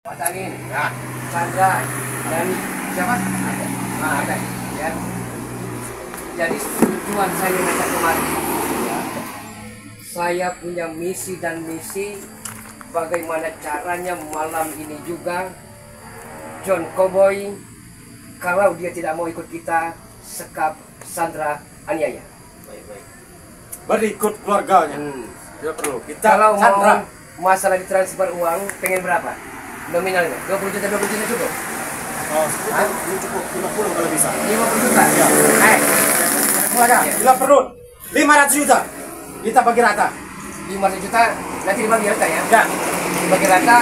Pak Tanin, ya, Chandra, dan siapa? Ada, ya. Jadi tujuan saya ngajak kemari, ya, saya punya misi dan misi bagaimana caranya malam ini juga John Cowboy kalau dia tidak mau ikut kita sekap Sandra aniaya. Baik. Berikut keluarganya. Tidak perlu. Kita Kalau Sandra. mau masalah ditransfer uang, pengen berapa? Nominalnya 20 juta cukup. Oh, ini cukup 50 kalau bisa. 50 juta. Ya. Keluarga, bila perlu 500 juta. Kita bagi rata. 500 juta nanti dibagi rata ya? Ya. Dibagi rata,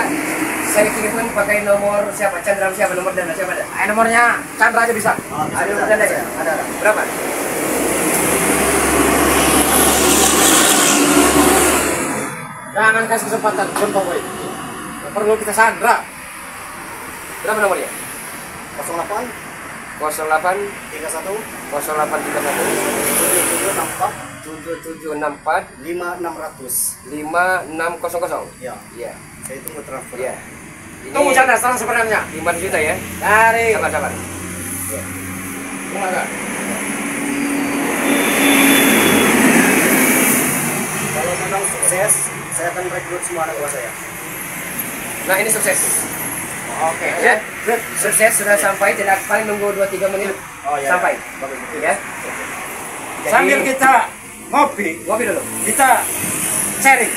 saya kirimkan pakai nomor siapa? Chandra siapa? Nomor dana siapa ada? Nomornya Chandra aja bisa. Ada nomor dana ya? Ada. Berapa? Jangan kasih kesempatan John Cowboy. Perlu kita Sandra. Berapa nomornya? 08 08 31 0831 7764 7764 5600. 5600. Ya. Iya. Saya tunggu transfer. Iya. Tunggu Chandra sekarang sebenarnya. 500 juta ya? Dari. Sabar. Ya. Keluarga. Kalau memang sukses, saya akan rekrut semua anak buah saya. Nah ini sukses. Oke. Ya. Sukses sudah sampai, tidak paling nunggu 2-3 menit Oh, iya. sampai. Bagus. Ya. Sambil kita ngopi dulu. kita sharing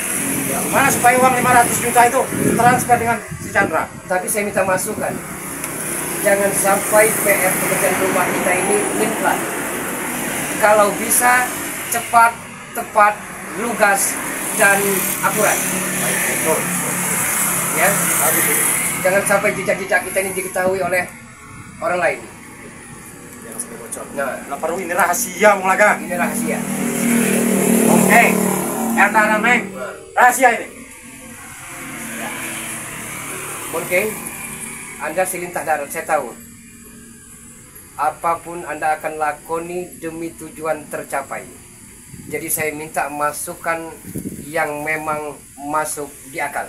mana supaya uang 500 juta itu transfer dengan si Chandra. Tapi saya minta masukan, jangan sampai PR pekerjaan rumah kita ini nimplan. Kalau bisa cepat, tepat, lugas, dan akurat. Betul. Ya, jangan sampai jejak-jejak kita ini diketahui oleh orang lain. Jangan sampai bocor. Nah, Perlu ini rahasia Mulaga. ini rahasia. Oke. Karena Neng, rahasia ini. Oke, Anda silintah darat, saya tahu. Apapun Anda akan lakoni demi tujuan tercapai. Jadi saya minta masukan yang memang masuk di akal.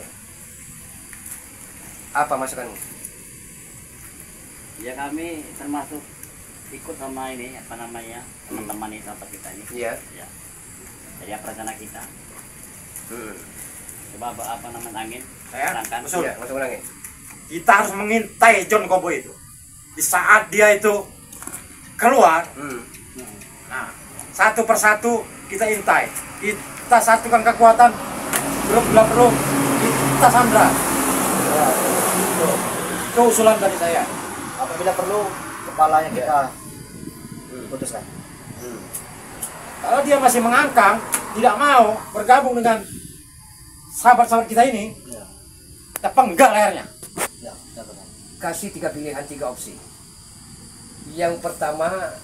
Apa masukanmu? Ya kami termasuk ikut sama ini teman-teman ini tempat kita ini. Iya. Ya. Jadi rencana kita. Coba angin. Ya, Berangkat. betul. Iya, masuk angin. Kita harus mengintai John Cowboy itu. Di saat dia itu keluar, nah, satu persatu kita intai. Kita satukan kekuatan. Belum perlu kita Sandra. Itu usulan dari saya. Apabila perlu, kepalanya kita putuskan. Kalau dia masih mengangkang, tidak mau bergabung dengan sahabat-sahabat kita ini, kita penggal lehernya. Kasih 3 pilihan, 3 opsi. Yang pertama,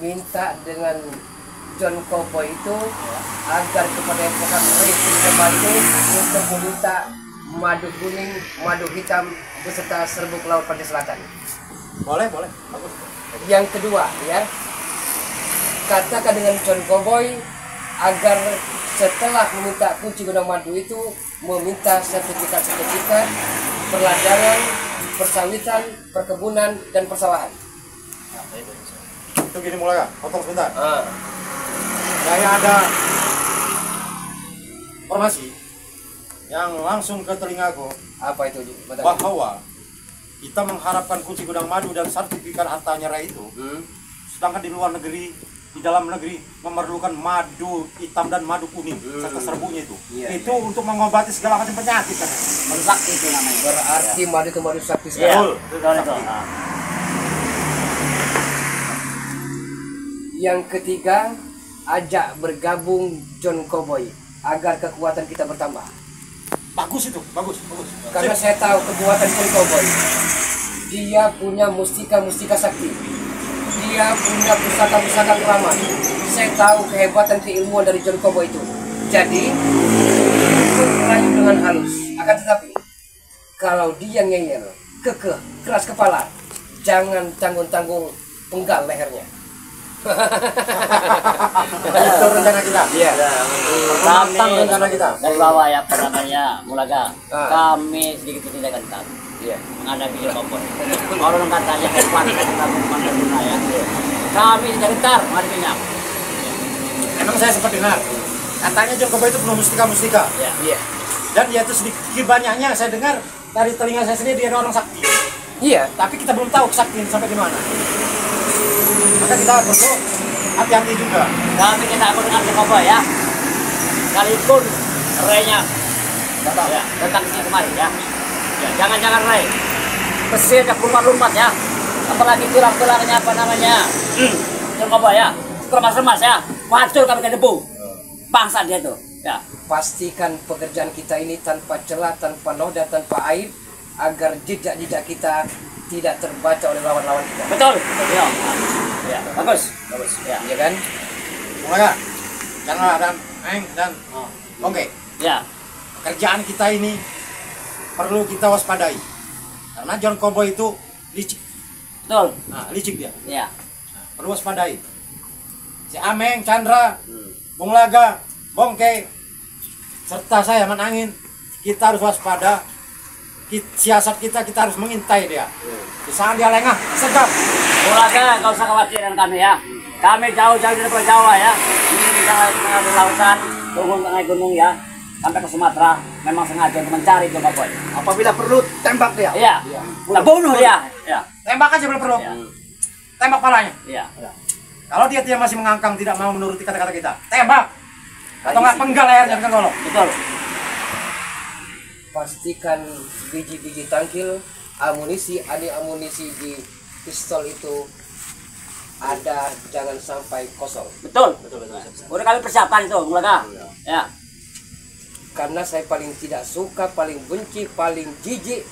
minta dengan John Cowboy itu agar kepada Epokan Racing kembali untuk meminta madu kuning, madu hitam beserta serbuk laut pantai selatan. Boleh, bagus. Yang kedua, ya, katakan dengan John Cowboy agar setelah meminta kunci gudang madu itu meminta sertifikat perladangan, persawitan, perkebunan, dan persawahan. Itu gini Mulaga, potong sebentar. Ah. Saya ada informasi yang langsung ke telingaku Apa itu? bahwa kita mengharapkan kunci gudang madu dan sertifikat harta nyerah itu, sedangkan di luar negeri, di dalam negeri memerlukan madu hitam dan madu kuning serta serbunya itu. Iya, Itu untuk mengobati segala macam penyakit kan. Madu sakti itu namanya. Berarti madu itu madu sakti Iya. sekali. Betul itu. Nah. Yang ketiga, ajak bergabung John Cowboy agar kekuatan kita bertambah. Bagus itu, bagus. Karena saya tahu kekuatan John Cowboy. Dia punya mustika sakti. Dia punya pusaka keramat. Saya tahu kehebatan keilmuan dari John Cowboy itu. Jadi, itu merayu dengan halus. Akan tetapi, kalau dia ngeyel, kekeh, keras kepala, jangan tanggung-tanggung penggal lehernya. Itu rencana kita. Iya. Tantang rencana kita. Dari bawah ya, apa namanya, Mulaga. Ah. Kami sedikit tidak gentar Iya. menghadapi Jokowi. Orang katanya hebat, kita Mandaluna ya. Kami tidak gentar menghadapinya. Emang saya sempat dengar. Katanya John Kobo itu penuh mustika-mustika. Ya. Iya. Dan dia itu sedikit banyaknya saya dengar dari telinga saya sendiri dia orang sakti. Iya. Tapi kita belum tahu kesaktian sampai di mana. Maka kita perlu hati-hati juga. Kami tidak akan dengar Jokowi ya. Sekalipun Rey-nya ya, datang ke sini kemari ya. Ya, jangan-jangan Rey. Pesirnya keluar-lumpat ya. Apalagi tulang-tulangnya apa namanya? Jokowi ya. Remas-remas ya. Hancur kami ke debu. Bangsa dia tuh. Ya. Pastikan pekerjaan kita ini tanpa celah, tanpa noda, tanpa aib, agar jejak-jejak kita tidak terbaca oleh lawan-lawan kita. Betul. Ya. Ya. Bagus. Bagus. Ya. Iya kan? Mulai Chandra dan Eng dan oke. Ya. Pekerjaan kita ini perlu kita waspadai. Karena John Kobo itu licik. Betul. Nah, licik dia. Ya. Perlu waspadai. Si Ameng, Chandra, Bung Laga, Bongke, serta saya Manangin, kita harus waspada. Siasat kita harus mengintai dia. Di saat dia lengah, segap. Mulaga, nggak usah khawatir dengan kami ya. Kami jauh-jauh dari Pulau Jawa ya. Ini di tengah lautan, turun tengah gunung ya, sampai ke Sumatera. Memang sengaja untuk mencari Jokowi. Apabila perlu, tembak dia. Iya. Kita bunuh dia. Ya. Tembak aja bila perlu. Ya. Tembak palanya. Iya. Kalau dia masih mengangkang, tidak mau menuruti kata-kata kita, tembak. Atau nggak penggal lehernya dengan golok. Betul. Pastikan biji-biji tangkil, amunisi di pistol itu ada, jangan sampai kosong. Betul. Udah kami persiapan itu, Mulaga. Ya. Karena saya paling tidak suka, paling benci, paling jijik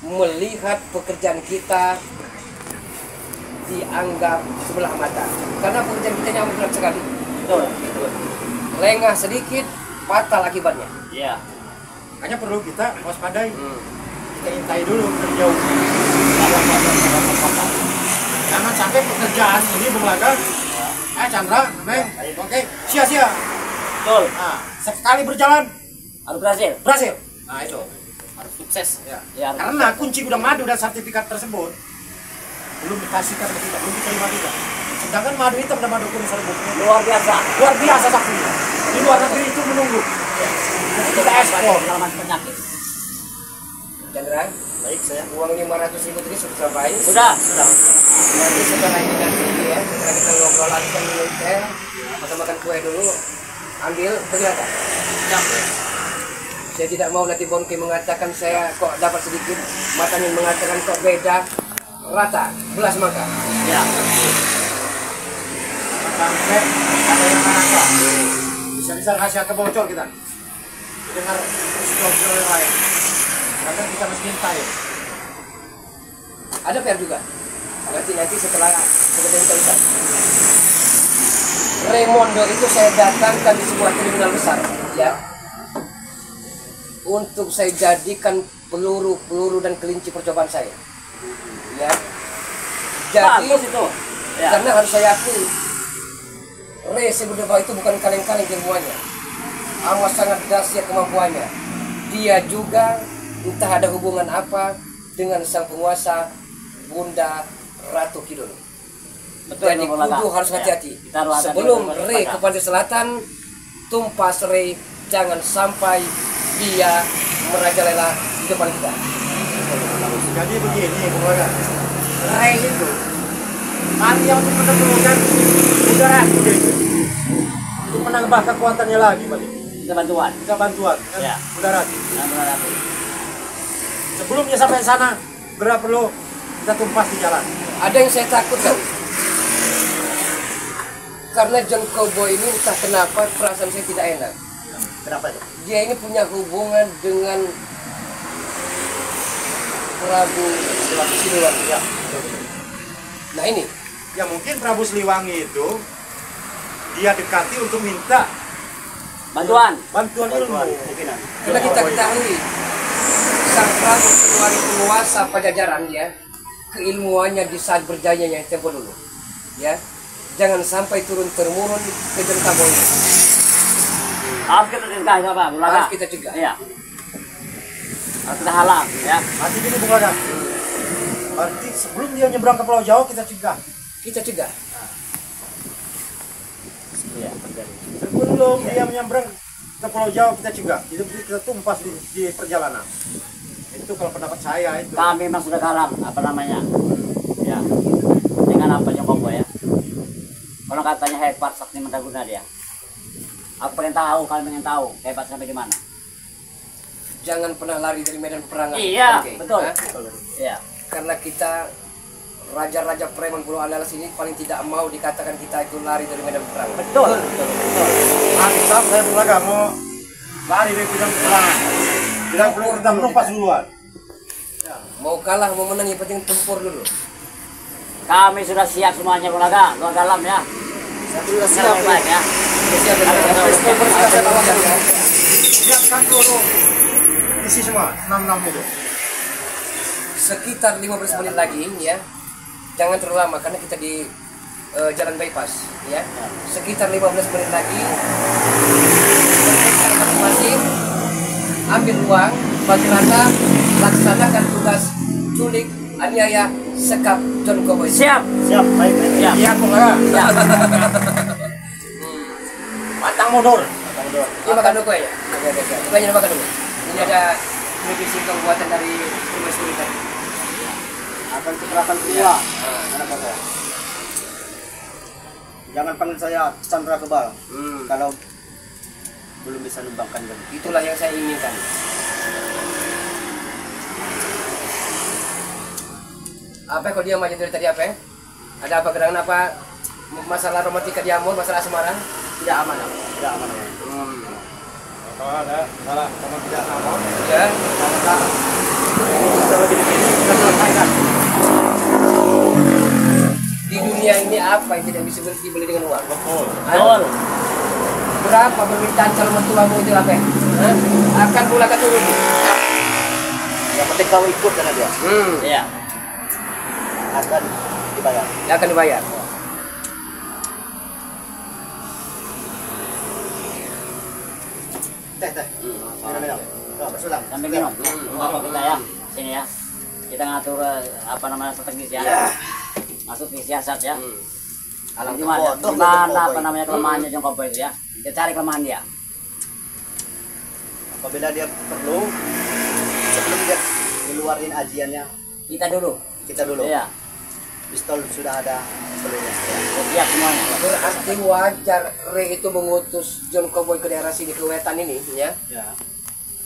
melihat pekerjaan kita dianggap sebelah mata. Karena pekerjaan kita ini amat berat sekali. Betul. Lengah sedikit, fatal akibatnya. Iya. Makanya perlu kita waspadai. Kita intai dulu dari jauh. Jangan sampai pekerjaan ini Bung Laga, Chandra, Meng, oke, sia-sia. Betul. Nah, sekali berjalan Harus berhasil. berhasil. Nah itu. Harus sukses. Ya. Ya, harus Karena kunci gudang madu dan sertifikat tersebut belum dikasihkan ke kita, belum diterima kita. Sedangkan madu hitam dan madu kuning serbuk luar biasa. luar biasa saktinya. Di luar negeri itu menunggu. Jadi kita ekspor. Pengalaman penyakit. Chandra, Baik saya. uang 500.000 tadi sudah sampai. Sudah. Nanti setelah ini ya, setelah kita ngobrol langsung dulu teh, makan kue dulu, ambil berapa? Saya tidak mau nanti Bonke mengatakan saya kok dapat sedikit, Matamin mengatakan kok beda, rata, belas maka. Ya. Sampai ada yang merasa bisa-bisa rahasia kebocor kita dengar peristiwa yang lain. Karena kita mesti mintai. Ada PR juga. Nanti setelah pekerjaan selesai. Raimondo itu saya datangkan di sebuah terminal besar, ya, untuk saya jadikan peluru dan kelinci percobaan saya, ya. Jadi Bagus itu. Ya. karena harus saya akui, Ray sebenarnya itu bukan kaleng-kaleng ilmuannya, amat sangat dahsyat kemampuannya. Dia juga entah ada hubungan apa dengan sang penguasa Bunda Ratu Kidul. Betul. Jadi Mulaga. kudu harus Ya. hati-hati. Kita harus hati-hati Sebelum untuk Ray waspada. ke pantai selatan, tumpas Ray, jangan sampai dia merajalela di depan kita. Jadi begini, Bung Laga. Rai itu hanya untuk menemukan udara itu. Untuk menambah kekuatannya lagi, balik. Kita bantuan. Kita bantuan kan? Ya. Udara. Nah, berarti. Sebelumnya sampai sana, berapa perlu kita tumpas di jalan. Ada yang saya takutkan. Karena John Kobo ini entah kenapa perasaan saya tidak enak. Kenapa itu? Dia ini punya hubungan dengan Prabu Siliwangi. Ya. Nah ini, Ya mungkin Prabu Siliwangi itu dia dekati untuk minta Bantuan. bantuan ilmu mungkin. karena kita ketahui sang Prabu Siliwangi penguasa Pajajaran, ya, keilmuannya di saat berjayanya tempo dulu, ya. jangan sampai turun temurun ke John Cowboy. Harus kita cegah ya Pak, Bulaga. Harus kita cegah. Iya. Harus kita halang ya. Nanti gini Bung Laga. Berarti sebelum dia nyebrang ke Pulau Jawa kita cegah. Kita cegah. Iya, terjadi. Sebelum dia menyeberang ke Pulau Jawa kita cegah. Itu kita tumpas di perjalanan. Itu kalau pendapat saya itu. Kami memang sudah halang apa namanya? Ya. Dengan apa yang Kobo ya. Kalau katanya hebat sakti Mandaguna dia. Aku pengen tahu, kalian pengen tahu hebat sampai di mana. Jangan pernah lari dari medan peperangan. Iya, Oke. betul. Hah? Iya. Karena kita raja-raja preman Pulau Andalas ini paling tidak mau dikatakan kita itu lari dari medan perang. Betul, betul, betul. Mantap saya Bung Laga mau lari dari medan perang. Kita menumpas duluan. Mau kalah mau menang yang penting tempur dulu. Kami sudah siap semuanya Bulaga, luar dalam ya. Saya sudah Siap baik ya. Siap ya. Siapkan dulu. Isi semua 66 itu. Sekitar 15 menit lagi ya. Jangan terlalu lama karena kita di jalan bypass ya. Sekitar 15 menit lagi masing-masing ambil uang bagaimana laksanakan tugas culik aniaya sekap John Cowboy. Siap. Siap, baik. Siap. Siap Bung Laga. Siap. Pantang mundur. Ini makan dulu ya. Oke. Banyak makan dulu. Ini ada medisi buatan dari Rumah Sultan. Akan keberatan kedua. Anak saya. Jangan panggil saya Chandra Kebal kalau belum bisa numbangkan lagi. Itulah yang saya inginkan. Apa kalau dia maju dari tadi apa? Ada apa gerangan apa? Masalah romantika di Amur, masalah asmara? Tidak aman. Tidak aman. Kalau ada salah sama tidak aman. Ya. Kita selesaikan. Di dunia ini apa yang tidak bisa dibeli dengan uang? Betul. Betul. Berapa permintaan calon mertuamu itu apa? Hah? Akan Bulaga turun. Yang penting kau ikut dengan dia. Iya. Akan dibayar. Dia akan dibayar. Teh. Minum. Tuh, bersulang. Sampai minum. Masuk kita ya. Sini ya. Kita ngatur apa namanya strategis ya. Masuk ke siasat ya. Gimana apa namanya kelemahannya John Cowboy itu ya. Kita cari kelemahan dia. Apabila dia perlu, sebelum dia ngeluarin ajiannya, Kita dulu. Iya. Pistol sudah ada sebelumnya. Siap semuanya. Berarti wajar Ray itu mengutus John Cowboy ke daerah sini, ke wetan ini ya. Ya.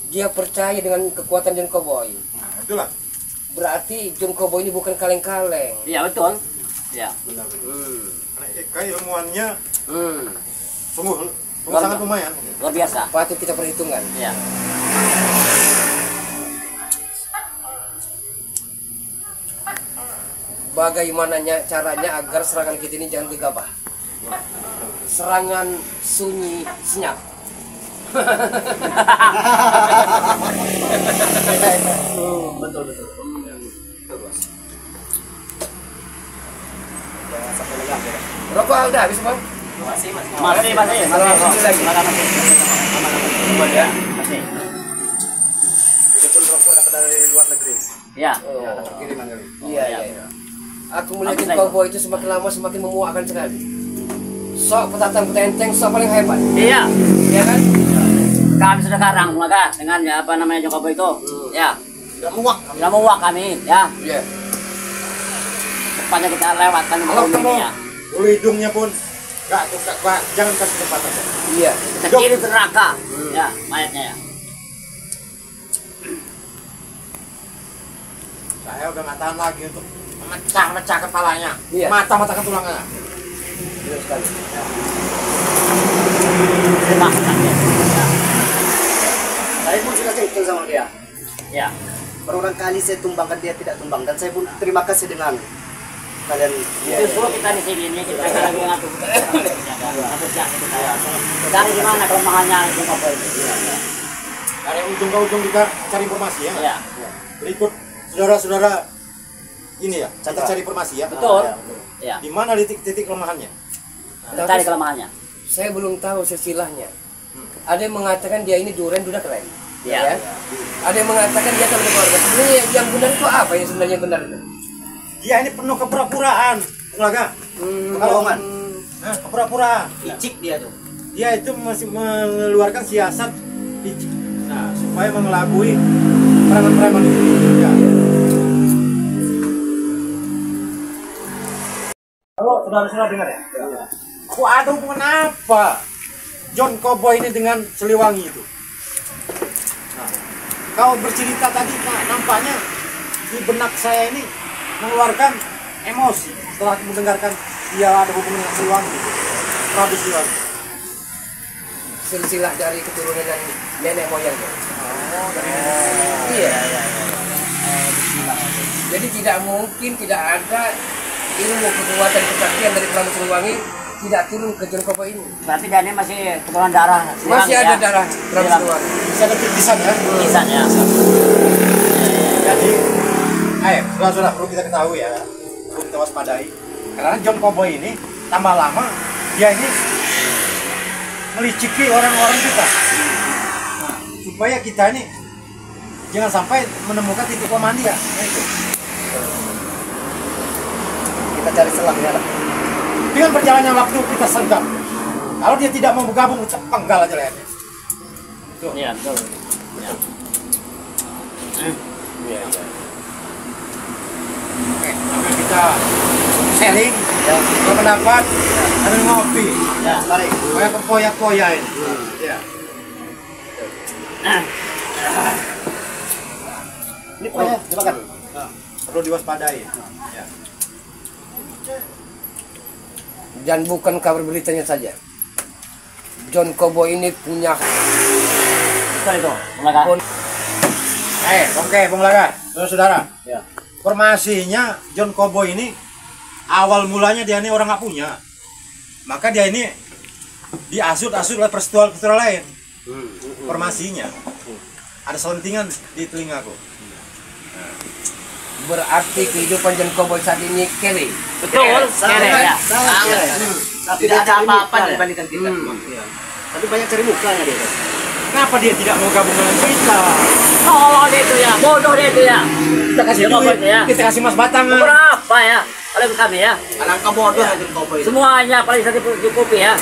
Dia percaya dengan kekuatan John Cowboy. Nah, itulah. Berarti John Cowboy ini bukan kaleng-kaleng. Iya betul. Iya. Benar. Kayak ilmuannya sungguh Luar sangat lumayan. Luar biasa. Patut kita perhitungkan. Iya. Bagaimananya caranya agar serangan kita ini jangan gegabah. Serangan sunyi senyap. Betul. Jangan sampai lengah. Rokok udah habis bang? Masih. Masih lagi. Ya. Masih. Ini pun rokok dapat dari luar negeri. Iya. Kiriman kali. Iya. Aku melihat John Cowboy itu semakin lama semakin memuakkan sekali. Sok petatan petenteng, sok paling hebat. Iya. Ya kan? Kami sudah karang maka dengan ya apa namanya John Cowboy itu. Ya. Sudah muak. Sudah muak kami ya. Iya. Cepatnya kita lewatkan Kalau bumi ketemu ini ya. bulu hidungnya pun enggak, jangan kasih kesempatan. Iya. Kita kirim ke neraka. Ya, mayatnya ya. Saya udah nggak tahan lagi untuk memecah kepalanya, Iya. mata-mata tulangnya. Benar sekali. Terima kasih. Ya. Saya pun sudah cekil sama dia. Ya. Berulang kali saya tumbangkan dia tidak tumbang dan saya pun terima kasih dengan kalian. Justru kita di sini ini kita lagi ngatur. Ngatur siapa kita ya. Dari di mana kelemahannya John Cowboy itu? Dari ujung ke ujung kita cari informasi ya. Iya. Berikut saudara-saudara ini ya, cari informasi ya. Betul. Ya. Ya. Di mana titik-titik kelemahannya? Cari kelemahannya. Saya belum tahu silsilahnya. Ada yang mengatakan dia ini duren duda keren. Iya. Ya. Ada yang mengatakan dia akan berkeluarga. Sebenarnya yang benar itu apa yang sebenarnya yang benar itu? Dia ini penuh kepura-puraan, Laga. Kebohongan. Nah, kepura-puraan. Licik dia tuh. Dia itu masih mengeluarkan siasat licik. Nah, supaya mengelabui preman-preman itu. Ya. Halo, saudara-saudara dengar ya? Kok ada hubungan apa John Cowboy ini dengan Siliwangi itu? Nah, kau bercerita tadi, nah, nampaknya di benak saya ini mengeluarkan emosi setelah mendengarkan dia ada hubungan dengan Siliwangi, Prabu Siliwangi. Silsilah dari keturunan nenek moyangnya. Oh, dari Iya. Jadi tidak mungkin tidak ada ilmu kekuatan kesaktian dari Prabu Siliwangi tidak turun ke John Cowboy ini. Berarti dia ini masih keturunan darah. Masih ada darah Prabu Iya. Siliwangi. bisa ada tulisan ya. Lisan ya. Jadi, saudara-saudara perlu kita ketahui ya, perlu kita waspadai. Karena John Cowboy ini tambah lama dia ini meliciki orang-orang kita. Nah, supaya kita ini jangan sampai menemukan titik kelemahan dia. Nah, itu. Kita cari selangnya lah. Dengan berjalannya waktu kita senggang. Kalau dia tidak mau bergabung, kita penggal aja lehernya. Tuh. Iya, betul. Ya. Iya. Oke, sambil kita sharing, ya, berpendapat, sambil ngopi. Ya. Tarik, kayak kepoya-poya ini. Ya. Ini poya, dimakan. Nah, perlu diwaspadai. Ya. Dan bukan kabar beritanya saja. John Cowboy ini punya Betul itu. Maka. Oke, Bung Laga, saudara. Ya. Informasinya John Cowboy ini awal mulanya dia ini orang nggak punya, maka dia ini diasut-asut oleh peristiwa lain. Informasinya ada selentingan di telingaku. berarti kehidupan John Cowboy saat ini kere. Betul. Kere ya. Tapi tidak ada apa-apa dibandingkan kita. Tapi banyak cari mukanya dia. Kenapa dia tidak mau gabung dengan kita? Oh, dia itu ya. Bodoh dia itu ya. Kita kasih John duit, Cowboy ya. kita kasih mas batangan. Berapa ya? Kalau kami ya. Alangkah bodoh John Cowboy. Semuanya paling satu cukupi ya.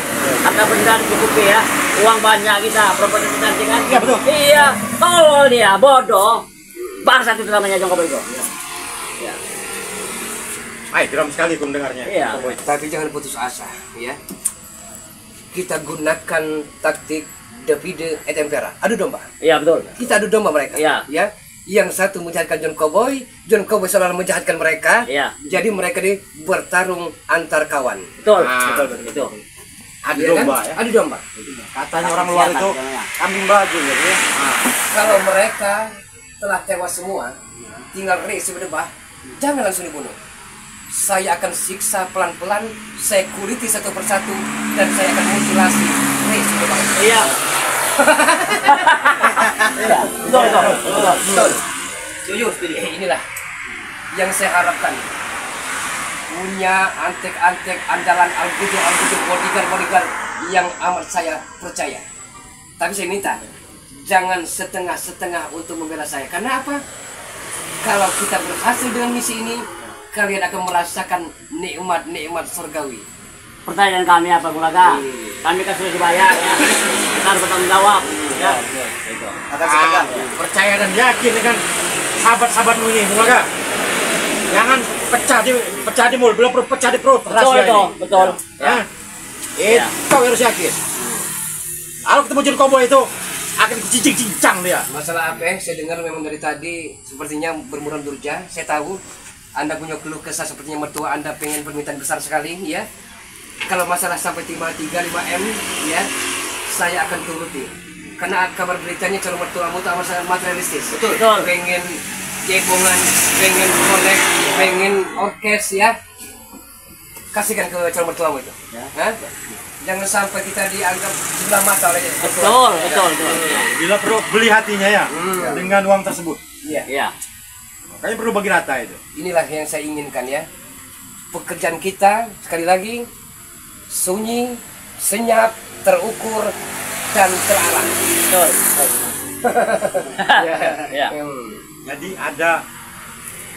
Harta benda cukupi ya. Uang banyak kita, properti kecantikan. Iya, betul. Iya. Kalau dia bodoh, bangsa itu namanya John Cowboy itu. Baik, geram sekali aku mendengarnya. Iya. Cowboy. Tapi jangan putus asa, ya. Kita gunakan taktik Davide et Impera. Adu domba. Iya betul. Kita adu domba mereka. Iya. Ya. Yang satu menjahatkan John Cowboy selalu menjahatkan mereka. Iya. Jadi mereka ini bertarung antar kawan. Betul. Ah. Betul betul. Itu. Adu Ya domba kan? ya. Adu domba. Katanya orang luar itu kambing baju gitu ya. Kalau mereka telah tewas semua, tinggal race berdebah, jangan langsung dibunuh. Saya akan siksa pelan-pelan, security satu persatu, dan saya akan mutilasi race berdebah. Iya. Iya. Betul betul. Betul. Setuju. Inilah yang saya harapkan. Punya antek-antek andalan algojo bodyguard yang amat saya percaya. Tapi saya minta jangan setengah-setengah untuk membela saya. Karena apa? Kalau kita berhasil dengan misi ini, kalian akan merasakan nikmat-nikmat surgawi. Pertanyaan kami apa Bu Laga? Kami kan sudah dibayar ya. Kita harus bertanggung jawab. Ya. Akan sepegang. Percaya dan yakin dengan sahabat-sahabatmu ini, Mulaga. Jangan pecah di mulut, belum perlu pecah di perut. Betul rahasia itu, ini. betul. Ya. Itu harus yakin. Kalau ketemu John Cowboy itu akan cincang dia. Masalah apa? Saya dengar memang dari tadi sepertinya bermuram durja. Saya tahu Anda punya keluh kesah sepertinya mertua Anda pengen permintaan besar sekali, ya. Kalau masalah sampai 3-5 M, ya, saya akan turuti. Karena kabar beritanya calon mertuamu itu amat sangat materialistis. Betul. Pengen jebongan, pengen kolek, pengen orkes, ya. Kasihkan ke calon mertuamu itu. Ya. Hah? Jangan sampai kita dianggap sebelah mata oleh mertua. Betul, betul, betul. Bila perlu beli hatinya ya dengan uang tersebut. Iya. Iya. Makanya perlu bagi rata itu. Inilah yang saya inginkan, ya. Pekerjaan kita sekali lagi sunyi, senyap, terukur, dan terarah. Betul. Ya. Jadi ada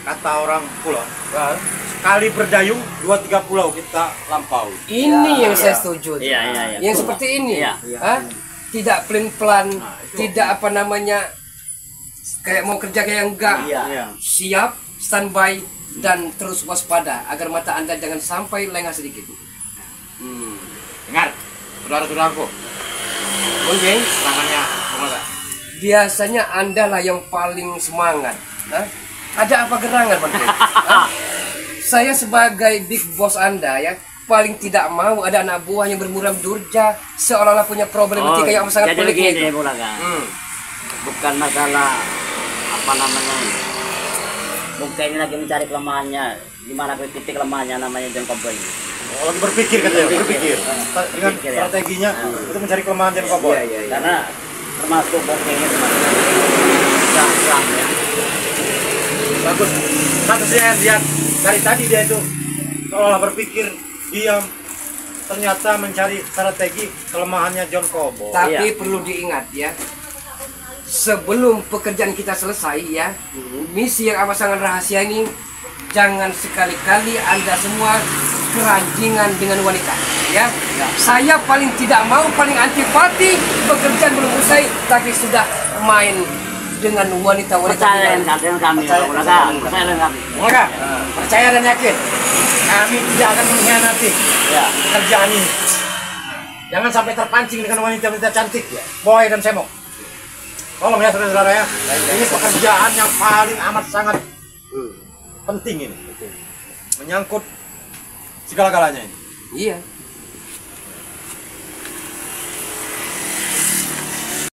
kata orang pulau, Nah, sekali berdayung 2-3 pulau kita lampaui. ini yang saya setuju. Iya. Yang seperti ini. Iya. Hah? Tidak pelin-pelan, tidak apa namanya, kayak mau kerja kayak enggak. Iya. Siap, standby, dan terus waspada agar mata Anda jangan sampai lengah sedikit. Dengar, saudara-saudaraku, Oke. tangannya penguasa. Biasanya Anda lah yang paling semangat. Hah? Ada apa gerangan, Bang? Hah? Saya sebagai big boss Anda ya, paling tidak mau ada anak buah yang bermuram durja seolah-olah punya problematika yang sangat jadi pelik begini itu. Mulaga. Bukan masalah apa namanya. Bukti ini lagi mencari kelemahannya. Di mana titik lemahnya namanya John Cowboy. Oh, lagi berpikir katanya, berpikir. Dengan Berpikir, ya. strateginya itu mencari kelemahan John Cowboy. Karena termasuk bukti ini termasuk sah ya. Bagus. Satu saya lihat dari tadi dia itu seolah berpikir diam, ternyata mencari strategi kelemahannya John Cowboy. Tapi Iya. perlu diingat ya, sebelum pekerjaan kita selesai ya, misi yang amat sangat rahasia ini, jangan sekali-kali Anda semua keranjingan dengan wanita ya. Saya paling tidak mau, paling antipati pekerjaan belum usai tapi sudah main dengan wanita-wanita. Percaya dengan kami, Mulaga. Percaya dengan kami. Maka percaya dan yakin kami tidak akan mengkhianati Ya. kerjaan ini. Jangan sampai terpancing dengan wanita-wanita cantik, boy dan semok. Tolong ya saudara-saudara ya. Ini pekerjaan yang paling amat sangat penting ini. Menyangkut segala-galanya ini. Iya.